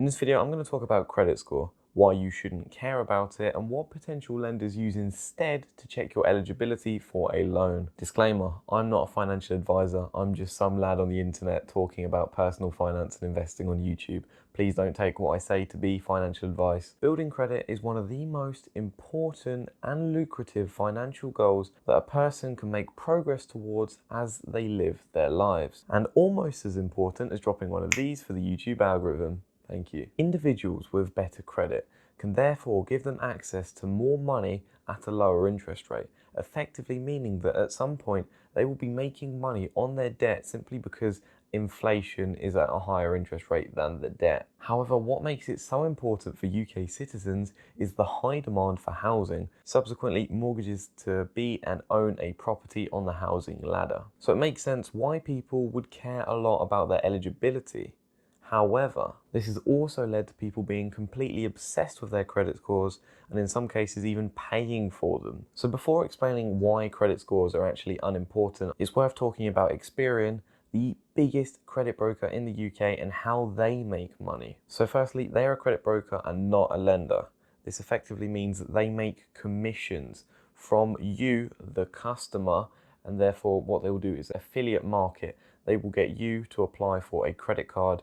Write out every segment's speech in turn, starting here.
In this video, I'm going to talk about credit score, why you shouldn't care about it, and what potential lenders use instead to check your eligibility for a loan. Disclaimer, I'm not a financial advisor, I'm just some lad on the internet talking about personal finance and investing on YouTube. Please don't take what I say to be financial advice. Building credit is one of the most important and lucrative financial goals that a person can make progress towards as they live their lives. And almost as important as dropping one of these for the YouTube algorithm. Thank you. Individuals with better credit can therefore give them access to more money at a lower interest rate, effectively meaning that at some point they will be making money on their debt simply because inflation is at a higher interest rate than the debt. However, what makes it so important for UK citizens is the high demand for housing, subsequently mortgages to be and own a property on the housing ladder. So it makes sense why people would care a lot about their eligibility. However, this has also led to people being completely obsessed with their credit scores and in some cases even paying for them. So before explaining why credit scores are actually unimportant, it's worth talking about Experian, the biggest credit broker in the UK, and how they make money. So firstly, they're a credit broker and not a lender. This effectively means that they make commissions from you, the customer, and therefore what they will do is affiliate market. They will get you to apply for a credit card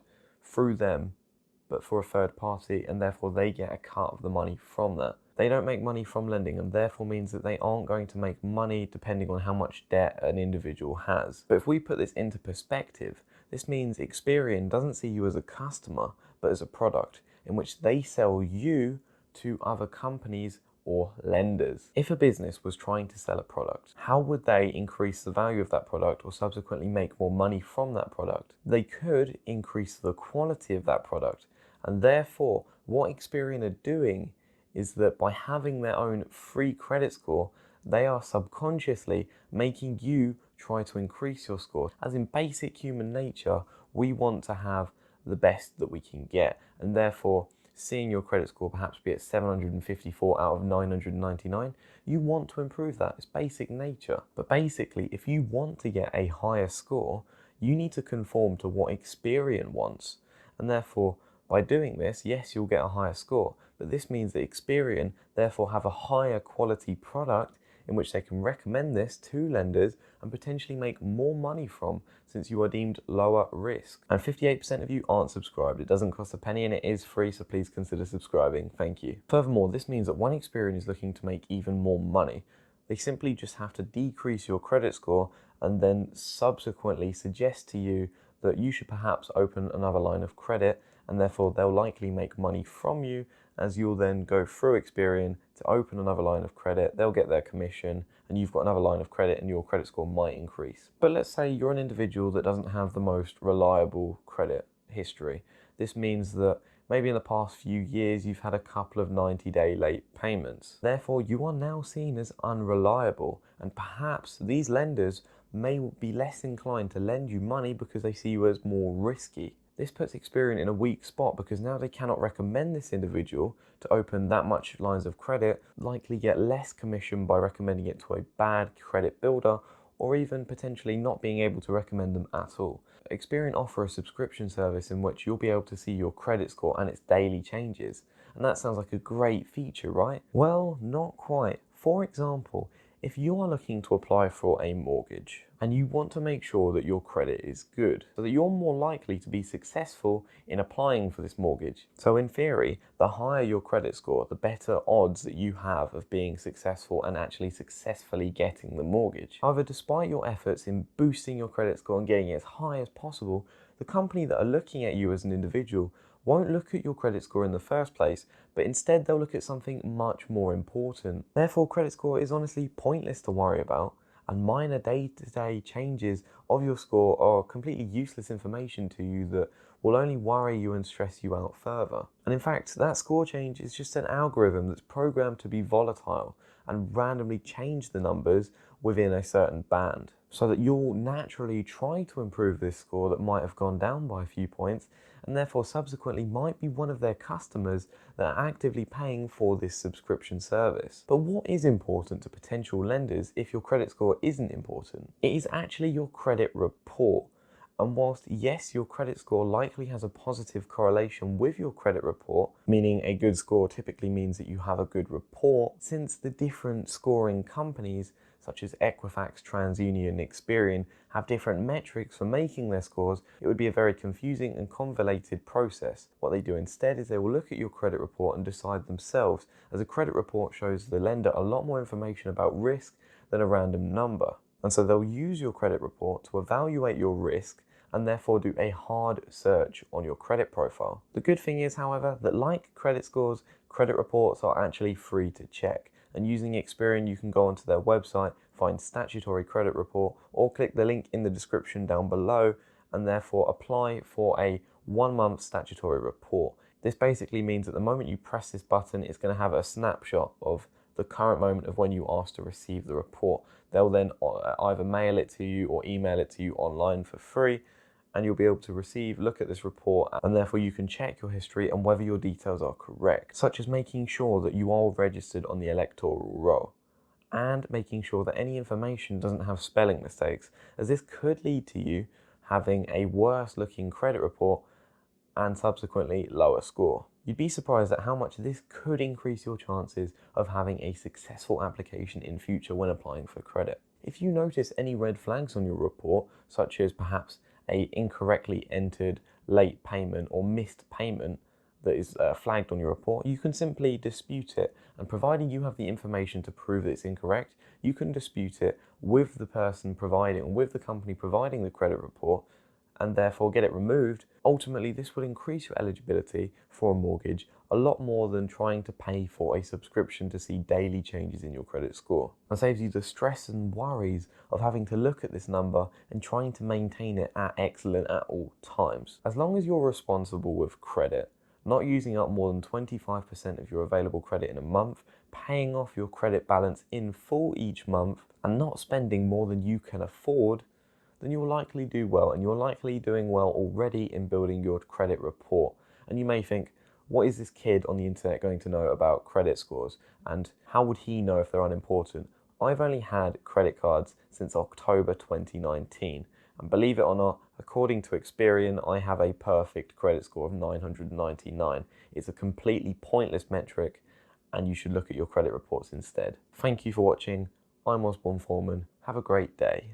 through them, but for a third party, and therefore they get a cut of the money from that. They don't make money from lending, and therefore means that they aren't going to make money depending on how much debt an individual has. But if we put this into perspective, this means Experian doesn't see you as a customer, but as a product in which they sell you to other companies or lenders. If a business was trying to sell a product, how would they increase the value of that product or subsequently make more money from that product? They could increase the quality of that product, and therefore what Experian are doing is that by having their own free credit score, they are subconsciously making you try to increase your score. As in basic human nature, we want to have the best that we can get, and therefore seeing your credit score perhaps be at 754 out of 999, you want to improve that. It's basic nature. But basically, if you want to get a higher score, you need to conform to what Experian wants. And therefore, by doing this, yes, you'll get a higher score, but this means that Experian therefore have a higher quality product in which they can recommend this to lenders and potentially make more money from, since you are deemed lower risk. And 58% of you aren't subscribed. It doesn't cost a penny and it is free, so please consider subscribing. Thank you. Furthermore, this means that when Experian is looking to make even more money, they simply just have to decrease your credit score and then subsequently suggest to you that you should perhaps open another line of credit, and therefore they'll likely make money from you as you'll then go through Experian to open another line of credit. They'll get their commission and you've got another line of credit and your credit score might increase. But let's say you're an individual that doesn't have the most reliable credit history. This means that maybe in the past few years you've had a couple of 90-day late payments. Therefore, you are now seen as unreliable, and perhaps these lenders may be less inclined to lend you money because they see you as more risky. This puts Experian in a weak spot because now they cannot recommend this individual to open that much lines of credit, likely get less commission by recommending it to a bad credit builder, or even potentially not being able to recommend them at all. Experian offer a subscription service in which you'll be able to see your credit score and its daily changes. And that sounds like a great feature, right? Well, not quite. For example, if you are looking to apply for a mortgage and you want to make sure that your credit is good so that you're more likely to be successful in applying for this mortgage. So in theory, the higher your credit score, the better odds that you have of being successful and actually successfully getting the mortgage. However, despite your efforts in boosting your credit score and getting it as high as possible, the company that are looking at you as an individual won't look at your credit score in the first place, but instead they'll look at something much more important. Therefore, credit score is honestly pointless to worry about, and minor day-to-day changes of your score are completely useless information to you that will only worry you and stress you out further. And in fact, that score change is just an algorithm that's programmed to be volatile and randomly change the numbers within a certain band, so that you'll naturally try to improve this score that might have gone down by a few points, and therefore subsequently might be one of their customers that are actively paying for this subscription service. But what is important to potential lenders if your credit score isn't important? It is actually your credit report. And whilst, yes, your credit score likely has a positive correlation with your credit report, meaning a good score typically means that you have a good report, since the different scoring companies such as Equifax, TransUnion, Experian have different metrics for making their scores, it would be a very confusing and convoluted process. What they do instead is they will look at your credit report and decide themselves, as a credit report shows the lender a lot more information about risk than a random number. And so they'll use your credit report to evaluate your risk and therefore do a hard search on your credit profile. The good thing is, however, that like credit scores, credit reports are actually free to check. And using Experian, you can go onto their website, find statutory credit report, or click the link in the description down below and therefore apply for a 1-month statutory report. This basically means that the moment you press this button, it's going to have a snapshot of the current moment of when you asked to receive the report. They'll then either mail it to you or email it to you online for free, and you'll be able to look at this report, and therefore you can check your history and whether your details are correct, such as making sure that you are registered on the electoral roll and making sure that any information doesn't have spelling mistakes, as this could lead to you having a worse looking credit report and subsequently lower score. You'd be surprised at how much this could increase your chances of having a successful application in future when applying for credit. If you notice any red flags on your report, such as perhaps a incorrectly entered late payment or missed payment that is flagged on your report, you can simply dispute it. And providing you have the information to prove that it's incorrect, you can dispute it with the person providing, with the company providing the credit report, and therefore get it removed. Ultimately, this will increase your eligibility for a mortgage a lot more than trying to pay for a subscription to see daily changes in your credit score, and saves you the stress and worries of having to look at this number and trying to maintain it at excellent at all times. As long as you're responsible with credit, not using up more than 25% of your available credit in a month, paying off your credit balance in full each month, and not spending more than you can afford, then you'll likely do well, and you're likely doing well already in building your credit report. And you may think, what is this kid on the internet going to know about credit scores, and how would he know if they're unimportant? I've only had credit cards since October 2019, and believe it or not, according to Experian, I have a perfect credit score of 999. It's a completely pointless metric, and you should look at your credit reports instead. Thank you for watching. I'm Osborne Foreman. Have a great day.